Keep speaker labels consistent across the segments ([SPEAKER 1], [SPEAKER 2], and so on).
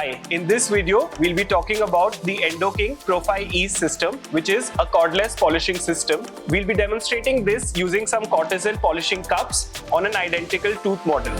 [SPEAKER 1] Hi, in this video, we'll be talking about the Endoking ProphyEase system, which is a cordless polishing system. We'll be demonstrating this using some courtesan polishing cups on an identical tooth model.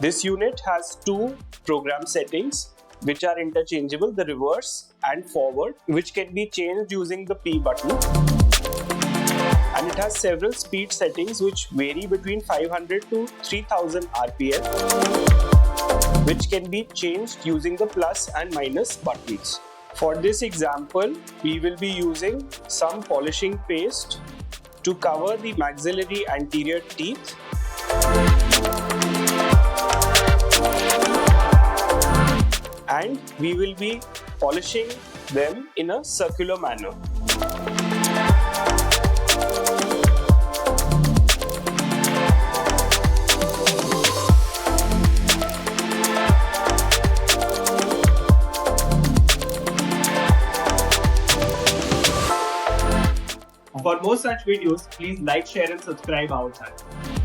[SPEAKER 1] This unit has two program settings which are interchangeable, the reverse and forward, which can be changed using the P button. And it has several speed settings which vary between 500 to 3000 RPM, which can be changed using the plus and minus buttons. For this example, we will be using some polishing paste to cover the maxillary anterior teeth. And we will be polishing them in a circular manner. For more such videos, please like, share and subscribe our channel.